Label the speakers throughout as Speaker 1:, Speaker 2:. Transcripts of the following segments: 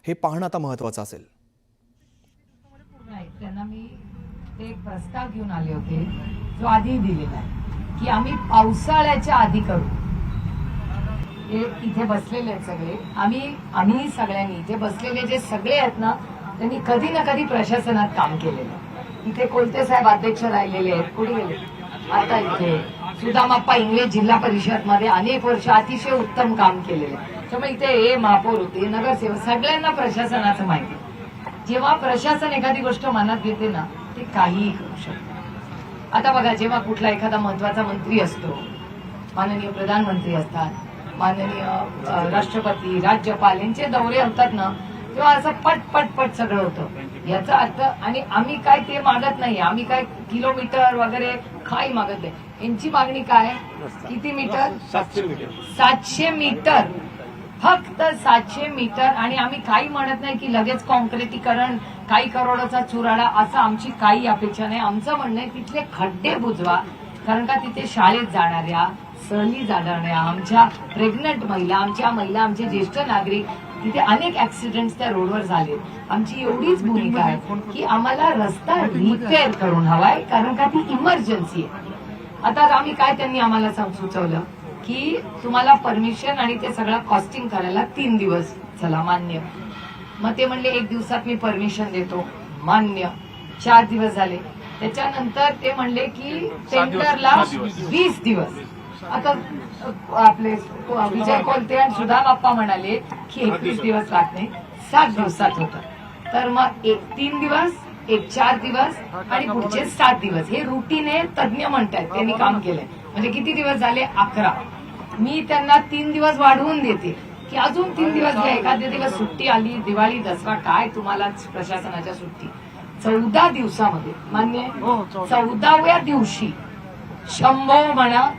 Speaker 1: हे पाहणं आता महत्त्वाचं असेल.
Speaker 2: त्यांना मी एक प्रस्ताव घेऊन आले होते जो आधी दिलेला आहे की आम्ही पावसाळ्याच्या आधी करू. हे इथे बसलेले आहेत सगळे, आम्ही सगळ्यांनी इथे बसलेले जे सगळे आहेत ना, त्यांनी कधी ना कधी प्रशासनात काम केलेलं आहे. इथे कोलते साहेब अध्यक्ष राहिलेले आहेत, कुठे गेले आता, इथे सुदामाप्पा इंगळे जिल्हा परिषद मध्ये अनेक वर्ष अतिशय उत्तम काम केलेलं आहे. त्यामुळे इथे हे महापौर होते, नगरसेवक, सगळ्यांना प्रशासनाचं माहिती. जेव्हा प्रशासन एखादी गोष्ट मनात घेते ना, ते काहीही करू शकते. आता बघा, जेव्हा कुठला एखादा महत्वाचा मंत्री असतो, माननीय प्रधानमंत्री असतात, माननीय राष्ट्रपती, राज्यपाल यांचे दौरे होतात ना, तेव्हा असं पट सगळं होतं. याचा अर्थ, आणि आम्ही काय ते मागत नाही, आम्ही काय किलोमीटर वगैरे काही मागत नाही. यांची मागणी काय, किती मीटर? 700 मीटर, फक्त 700 मीटर. आणि आम्ही काही म्हणत नाही की लगेच कॉन्क्रिटीकरण, काही करोडाचा चुराडा, असं आमची काही अपेक्षा नाही. आमचं म्हणणं आहे तिथले खड्डे बुजवा, कारण का तिथे शाळेत जाणाऱ्या, सहली जाणाऱ्या, आमच्या प्रेग्नंट महिला, आमचे ज्येष्ठ नागरिक, तिथे अनेक ऍक्सिडेंट्स त्या रोडवर झाले. आमची एवढीच भूमिका आहे की आम्हाला रस्ता रिपेअर करून हवाय, कारण का ती इमर्जन्सी आहे. आता आम्ही काय, त्यांनी आम्हाला सुचवलं की तुम्हाला परमिशन आणि ते सगळं कॉस्टिंग करायला 3 दिवस. चला, मान्य. मग ते म्हणले 1 दिवसात मी परमिशन देतो, मान्य. 4 दिवस झाले. त्याच्यानंतर ते म्हणले की टेंडरला 20 दिवस. आता आपले विजय कोलते आणि सुदामाप्पा म्हणाले की 21 दिवस लागत नाही, 7 दिवसात होतं. तर मग 3 दिवस, 4 दिवस आणि पुढचे 7 दिवस, हे रुटीने तज्ञ म्हणतात, त्यांनी काम केलंय. म्हणजे किती दिवस झाले? 11. मी त्यांना 3 दिवस वाढवून देते की अजून 3 दिवस घ्या. एखाद्या दिवस सुट्टी आली, दिवाळी, दसरा, काय तुम्हाला प्रशासनाच्या सुट्टी. 14 दिवसामध्ये, मान्य, 14व्या दिवशी शंभो म्हणा,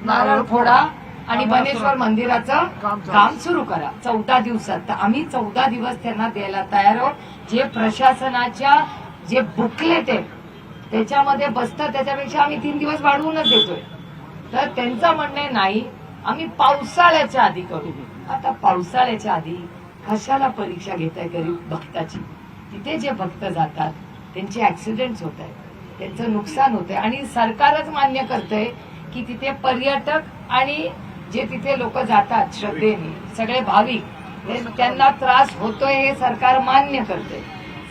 Speaker 2: नारळ फोडा आणि बनेश्वर मंदिराचं काम सुरू करा 14 दिवसात. तर आम्ही 14 दिवस त्यांना द्यायला तयार आहोत. जे प्रशासनाच्या जे बुकलेट आहे त्याच्यामध्ये बसतं, त्याच्यापेक्षा आम्ही 3 दिवस वाढवूनच देतोय. तर त्यांचं म्हणणं आहे नाही, आम्ही पावसाळ्याच्या आधी करू. आता पावसाळ्याच्या आधी कशाला परीक्षा घेताय गरीब भक्ताची? तिथे जे भक्त जातात त्यांचे ऍक्सिडेंट्स होत आहेत, त्यांचं नुकसान होत आहे. आणि सरकारच मान्य करतंय की तिथे पर्यटक आणि जे तिथे लोक जातात श्रद्धेने, सगळे भाविक, त्यांना त्रास होतोय हे सरकार मान्य करते.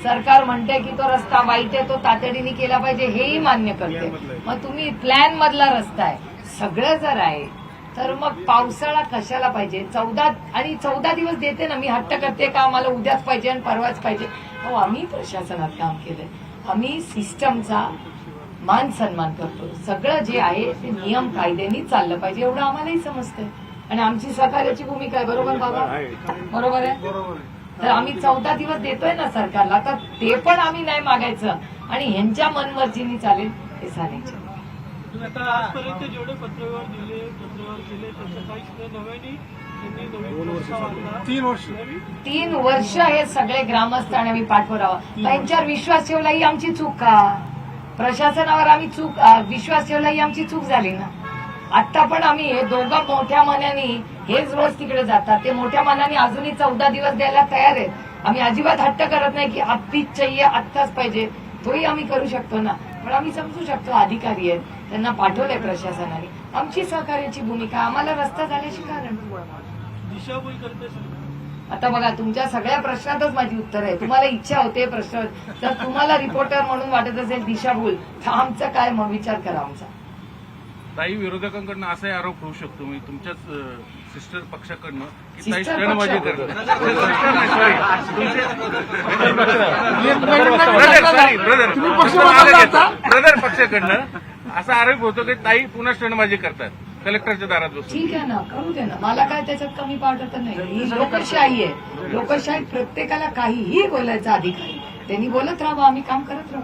Speaker 2: सरकार म्हणते की तो रस्ता वाईट आहे, तो तातडीने केला पाहिजे, हेही मान्य करते. मग तुम्ही प्लॅन मधला रस्ता आहे, सगळं जर आहे, तर मग पावसाळा कशाला पाहिजे? 14 दिवस देते ना. मी हट्ट करते का आम्हाला उद्याच पाहिजे आणि परवाच पाहिजे? हो, आम्ही प्रशासनात काम केलंय, आम्ही सिस्टमचा मान सन्मान करतो. सगळं जे आहे ते नियम कायद्याने चाललं पाहिजे, एवढं आम्हालाही समजतंय. आणि आमची सहकार्याची भूमिका आहे, बरोबर बाबा? बरोबर आहे. तर आम्ही 14 दिवस देतोय ना सरकारला, तर ते पण आम्ही नाही मागायचं आणि ह्यांच्या मनमर्जीने चालेल हे सांगायचं.
Speaker 3: आजपर्यंत जेवढे पत्रव्यवहार केले त्याचं काहीच नव्याने
Speaker 2: 3 वर्ष हे सगळे ग्रामस्थ आणि आम्ही पाठपुरावा, त्यांच्यावर विश्वास ठेवला ही आमची चूक का? प्रशासनावर आम्ही विश्वास ठेवला ही आमची चूक झाली ना. आता पण आम्ही हे दोघं मोठ्या मनाने हेच रोज तिकडे जातात, ते मोठ्या मनाने अजूनही 14 दिवस द्यायला तयार आहेत. आम्ही अजिबात हट्ट करत नाही की अब्बीच चाहिए, आत्ताच पाहिजे, तोही आम्ही करू शकतो ना. पण आम्ही समजू शकतो, अधिकारी आहेत, त्यांना पाठवलंय प्रशासनाने. आमची सहकार्याची भूमिका, आम्हाला रस्ता झाल्याशी कारण.
Speaker 3: दिशाभूल करते.
Speaker 2: आता बघा, तुमच्या सगळ्या प्रश्नातच माझी उत्तर आहे. तुम्हाला इच्छा होते प्रश्न, तर तुम्हाला रिपोर्टर म्हणून वाटत असेल दिशाभूल, तर आमचं काय, मग विचार करा आमचा.
Speaker 4: ताई, विरोधकांकडनं असाही आरोप होऊ शकतो, मी तुमच्याच सिस्टर पक्षाकडनं की ताई
Speaker 2: सिस्टर
Speaker 4: स्टंटबाजी
Speaker 2: पक्ष?
Speaker 4: करतात. ब्रदर पक्षाकडनं असा आरोप होतो की ताई पुन्हा स्टंटबाजी करतात कलेक्टरच्या दारात बसून.
Speaker 2: ठीक आहे ना, करू दे ना, मला काय त्याच्यात कमी वाटत नाही. ही लोकशाही आहे, लोकशाहीत प्रत्येकाला काहीही बोलायचा अधिकार आहे. त्यांनी बोलत राहावं, आम्ही काम करत राहू.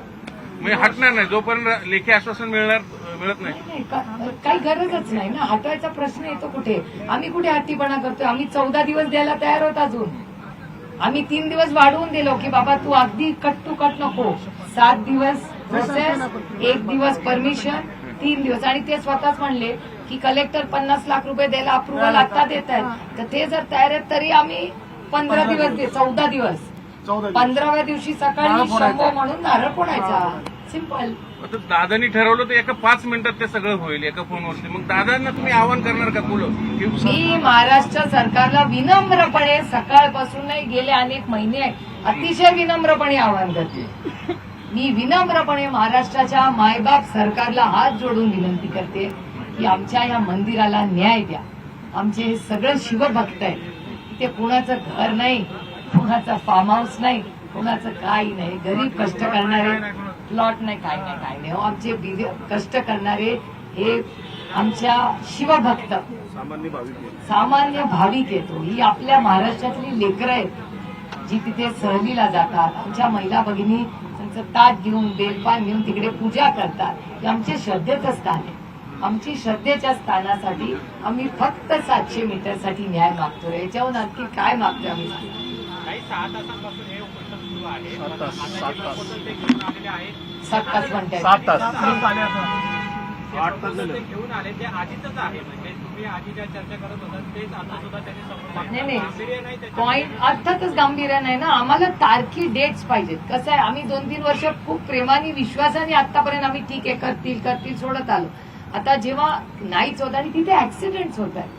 Speaker 4: मी हटणार नाही जोपर्यंत लेखी आश्वासन मिळत नाही.
Speaker 2: नाही, काही गरजच नाही ना, हटवायचा प्रश्न येतो कुठे? आम्ही कुठे हट्टीपणा करतोय? आम्ही 14 दिवस द्यायला तयार होत. अजून आम्ही 3 दिवस वाढवून दिलो की बाबा तू अगदी कट टू कट नको. 7 दिवस प्रोसेस, 1 दिवस परमिशन, 3 दिवस. आणि ते स्वतःच म्हणले की कलेक्टर 50 लाख रुपये द्यायला अप्रुव्हल आता देत आहेत, तर ते जर तयार आहेत तरी आम्ही 15 दिवस 14 दिवस 15व्या दिवशी सकाळी शंभो म्हणून नारळ फोडायचा. सिंपल.
Speaker 4: आता दादांनी ठरवलं तर एका 5 मिनिटात ते सगळं होईल एका फोनवरती. मग दादांना तुम्ही आवाहन करणार का पुढं?
Speaker 2: मी महाराष्ट्र सरकारला विनम्रपणे सकाळपासून नाही गेले अनेक महिने अतिशय विनम्रपणे आवाहन करते. मी विनम्रपणे महाराष्ट्राच्या मायबाप सरकारला हात जोडून विनंती करते की आमच्या या मंदिराला न्याय द्या. आमचे हे सगळे शिवभक्त आहेत. इथे कुणाचं घर नाही, कुणाचा फार्म हाऊस नाही, कुणाचं काही नाही. गरीब कष्ट करणारे, प्लॉट नाही, काय नाही. आमचे कष्ट करणारे हे आमच्या शिवभक्त सामान्य भाविक येतो. ही आपल्या महाराष्ट्रातली लेकरं आहेत जी तिथे सहलीला जातात. आमच्या महिला भगिनी त्यांचं ताट घेऊन बेलपान घेऊन तिकडे पूजा करतात. हे आमचे श्रद्धेचं स्थान आहे. आमची श्रद्धेच्या स्थानासाठी आम्ही फक्त 700 मीटरसाठी न्याय मागतोय. याच्याहून आणखी काय मागतोय आम्ही?
Speaker 3: काही 6 तासांपासून हे उपोषण सुरू आहे.
Speaker 2: 7 तास म्हणताय.
Speaker 1: 7 तास.
Speaker 3: 8 तास ते घेऊन आले ते आधीच आहे. म्हणजे तुम्ही आधी ज्या चर्चा करत होता तेच आता सुद्धा त्यांनी समोर
Speaker 2: नाही
Speaker 3: गांभीर्य नाही त्याच्यात.
Speaker 2: पॉइंट अर्थातच गांभीर्य नाही ना. आम्हाला तारखी डेट्स पाहिजेत. कसं आहे, आम्ही 2-3 वर्ष खूप प्रेमाने विश्वासाने आतापर्यंत आम्ही ठीक आहे करतील सोडत आलो. आता जेव्हा नाहीच होत आणि तिथे ऍक्सिडेंट्स होत आहेत,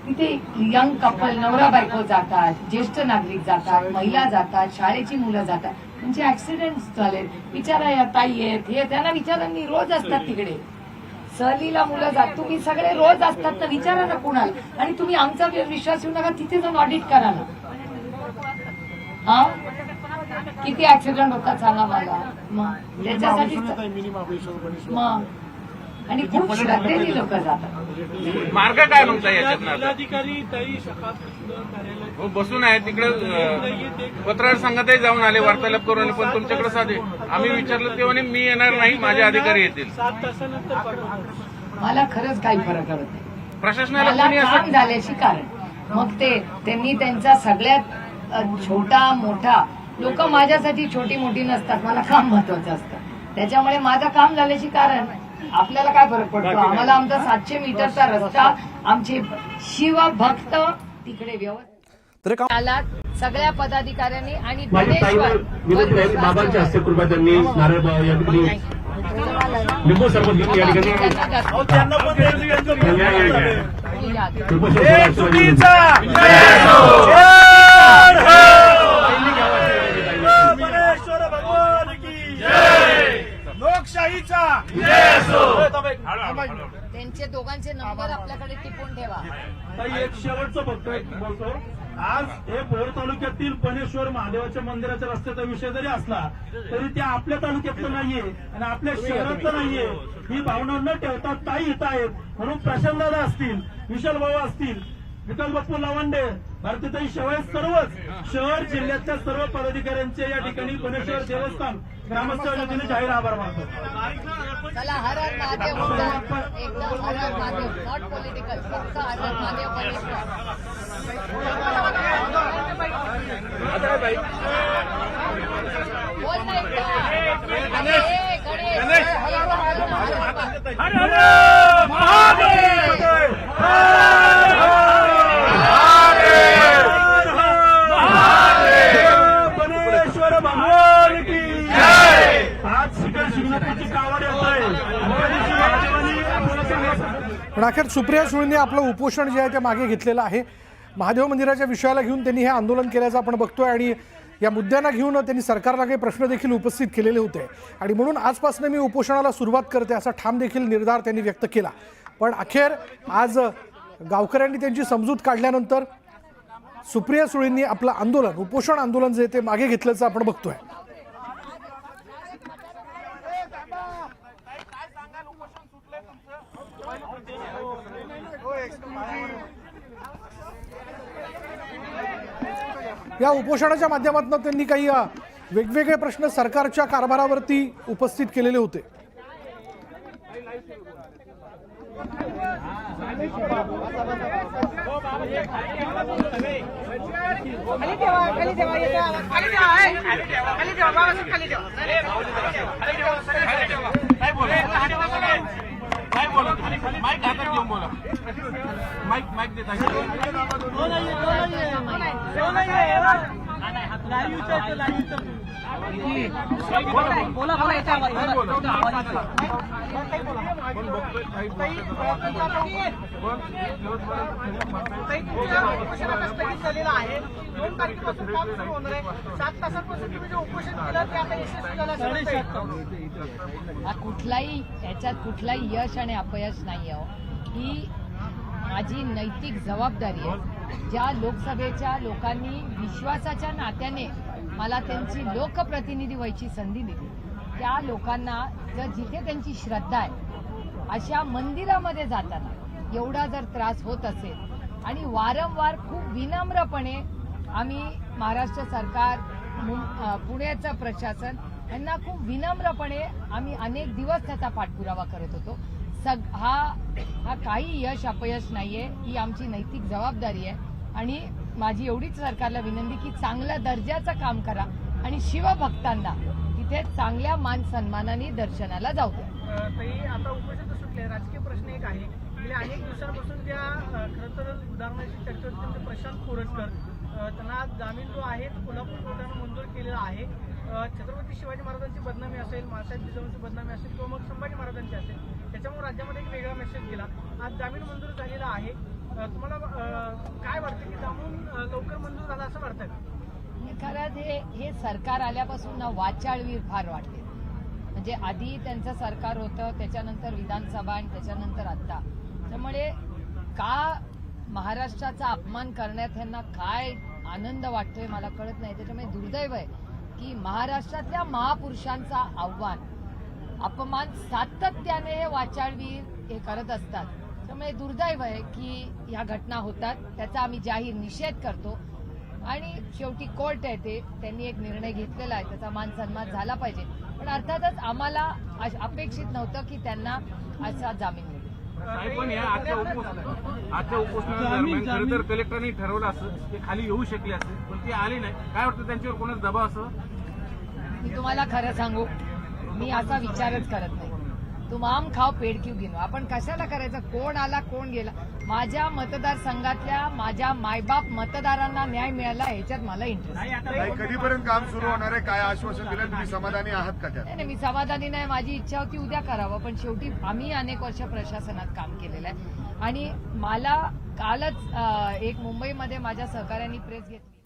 Speaker 2: तिथे यंग कपल नवरा बायको जातात, ज्येष्ठ नागरिक जातात, महिला जातात, शाळेची मुलं जातात, म्हणजे ऍक्सिडेंट्स झाले. विचारा या ताई आहेत हे त्यांना विचारांनी रोज असतात तिकडे सहलीला मुलं जात. तुम्ही सगळे रोज असतात ना, विचारा ना कुणाला. आणि तुम्ही आमचा विश्वास येऊ नका, तिथे जाऊन ऑडिट करा ना. हा किती ऍक्सिडेंट होतात सांगा मला. मग त्याच्यासाठी मग आणि खूप श्रद्धेने लोक जातात.
Speaker 4: मार्ग काय म्हणता याच्यात?
Speaker 3: जिल्हाधिकारी ताई शकाप कार्यालय
Speaker 4: हो बसून आहे तिकडे. पत्रकार संघातही जाऊन आले वार्तालाप करून, पण तुमच्याकडे साधे आम्ही विचारलं तेव्हा मी येणार नाही, माझे अधिकारी येतील.
Speaker 3: 7 तासानंतर पाठवणार.
Speaker 2: मला खरंच काही फरक पडत नाही.
Speaker 4: प्रशासनाला
Speaker 2: मला
Speaker 4: कोणी
Speaker 2: काम
Speaker 4: असं
Speaker 2: झाल्याची कारण मग त्यांनी त्यांचा सगळ्यात छोटा मोठा लोक माझ्यासाठी छोटी मोठी नसतात. मला काम महत्वाचं असतं. त्याच्यामुळे माझं काम झाल्याची कारण आपल्याला काय फरक पडतो? आम्हाला आमचा 700 मीटरचा रस्ता आमचे शिवभक्त तिकडे व्यवस्थित आला. सगळ्या पदाधिकाऱ्यांनी आणि
Speaker 5: बाबांच्या हस्ते कृपया त्यांनी नारळ या ठिकाणी लिंबू सरबत या ठिकाणी
Speaker 1: लोकशाहीचा
Speaker 2: त्यांचे दोघांचे नंबर आपल्याकडे टिपून ठेवा.
Speaker 1: एक शेवटचं बघतोय बोलतो. आज हे भोर तालुक्यातील पणेश्वर महादेवाच्या मंदिराच्या रस्त्याचा विषय जरी असला तरी ते आपल्या तालुक्यातलं नाहीये आणि आपल्या शहरातलं नाहीये. ही भावना न ठेवता ताई येत आहेत म्हणून प्रशांतदादा असतील, विशाल भाऊ असतील, विकास बाप्पू लवंडे, भारतीताई शेवाळे, सर्वच शहर जिल्ह्यातल्या सर्व पदाधिकाऱ्यांचे या ठिकाणी पणेश्वर देवस्थान ग्रामस्थांच्या वतीने जाहीर आभार मानतो.
Speaker 2: चला हर हर महादेव बोलता. एकदम हर हर महादेव, नॉट पॉलिटिकल, फक्त हर हर महादेव पणेश्वर. बोल ना एकदा. गणेश हर हर महादेव.
Speaker 1: पणेश्वर भगवान की आज शिंगणापूरची कावड येत
Speaker 6: पण अखेर सुप्रिया सुळेंनी आपलं उपोषण जे आहे ते मागे घेतलेलं आहे. महादेव मंदिराच्या विषयाला घेऊन त्यांनी हे आंदोलन केल्याचं आपण बघतोय आणि या मुद्द्यांना घेऊन त्यांनी सरकारला काही प्रश्न देखील उपस्थित केलेले होते आणि म्हणून आजपासून मी उपोषणाला सुरुवात करते असा ठाम देखील निर्धार त्यांनी व्यक्त केला. पण अखेर आज गावकऱ्यांनी त्यांची समजूत काढल्यानंतर सुप्रिया सुळेंनी आपलं आंदोलन उपोषण आंदोलन जे ते मागे घेतल्याचं आपण बघतोय. या उपोषणाच्या माध्यमातून त्यांनी काही वेगवेगळे प्रश्न सरकारच्या कारभारावरती उपस्थित केलेले होते.
Speaker 3: काय बोलत
Speaker 4: माईक हातात घेऊन बोला. माईक देता
Speaker 3: बोला बोला याच्या आवाज झालेला आहे. 2 तारखेपासून काम सुरू होणार आहे. 7 तासांपासून तुम्ही जे उपोषण केलं ते आता यशस्वी झालं असं
Speaker 2: याच्यात कुठलाही यश आणि अपयश नाही आहे. ही माझी नैतिक जबाबदारी आहे. ज्या लोकसभेच्या लोकांनी विश्वासाच्या नात्याने मला त्यांची लोकप्रतिनिधी व्हायची संधी दिली, त्या लोकांना जिथे त्यांची श्रद्धा आहे अशा मंदिरामध्ये जाताना एवढा जर त्रास होत असेल आणि वारंवार खूप विनम्रपणे आम्ही महाराष्ट्र सरकार, पुण्याचं प्रशासन यांना खूप विनम्रपणे आम्ही अनेक दिवस त्याचा पाठपुरावा करत होतो. हा काही यश अपयश नाहीये, ही आमची नैतिक जबाबदारी आहे आणि माझी एवढीच सरकारला विनंती की चांगल्या दर्जाचं काम करा आणि शिवभक्तांना तिथे चांगल्या मान सन्मानाने दर्शनाला जाऊ द्या.
Speaker 3: ताई, आता उपोषण सुटले. राजकीय प्रश्न एक आहे. गेल्या अनेक दिवसांपासून ज्या खरं तर उदाहरणाची चर्चा होती त्यांचे प्रशांत कोरटकर, त्यांना जामीन जो आहे तो कोल्हापूर कोर्टानं मंजूर केलेला आहे. छत्रपती शिवाजी महाराजांची बदनामी असेल, मासाहेब जिजाऊंची बदनामी असेल किंवा मग संभाजी महाराजांची असेल, त्याच्यामुळे राज्यामध्ये एक वेगळा मेसेज गेला. आज जामीन मंजूर झालेला आहे. तुम्हाला काय वाटतं की जामीन लवकर मंजूर झाला असं वाटतं का?
Speaker 2: खरंच हे सरकार आल्यापासून ना वाचाळवीर फार वाटते. म्हणजे आधी त्यांचं सरकार होतं, त्याच्यानंतर विधानसभा आणि त्याच्यानंतर आता. त्यामुळे का महाराष्ट्राचा अपमान करण्यात यांना काय आनंद वाटतोय मला कळत नाही. त्याच्यामुळे दुर्दैव आहे की महाराष्ट्रातल्या महापुरुषांचा आव्हान अपमान सातत्याने हे वाचाळवीर हे करत असतात. त्यामुळे दुर्दैव आहे की ह्या घटना होतात. त्याचा आम्ही जाहीर निषेध करतो आणि शेवटी कोर्ट आहे ते त्यांनी एक निर्णय घेतलेला आहे, त्याचा मान सन्मान झाला पाहिजे. पण अर्थातच आम्हाला अपेक्षित नव्हतं की त्यांना असा जामीन मिळेल.
Speaker 4: पण या आजच्या उपोषणादरम्यान खरं तर कलेक्टरनी ठरवलं असं ते खाली येऊ शकले असते, पण ते आले नाही. काय वाटतं त्यांच्यावर कोणाचा दबाव असं?
Speaker 2: मी तुम्हाला खरं सांगू, मी असा विचारच करत नाही. तुम आम खाव पेड क्यू घेणं. आपण कशाला करायचं? कोण आला कोण गेला? माझ्या मतदारसंघातल्या माझ्या मायबाप मतदारांना न्याय मिळाला ह्याच्यात मला इंटरेस्ट नाही.
Speaker 7: कधीपर्यंत काम सुरू होणार आहे? काय आश्वासन दिलं? तुम्ही समाधानी आहात का त्यात?
Speaker 2: नाही, मी समाधानी नाही. माझी इच्छा होती उद्या करावं, पण शेवटी आम्ही अनेक वर्ष प्रशासनात काम केलेलं आहे आणि मला कालच एक मुंबईमध्ये माझ्या सहकाऱ्यांनी प्रेस घेतली.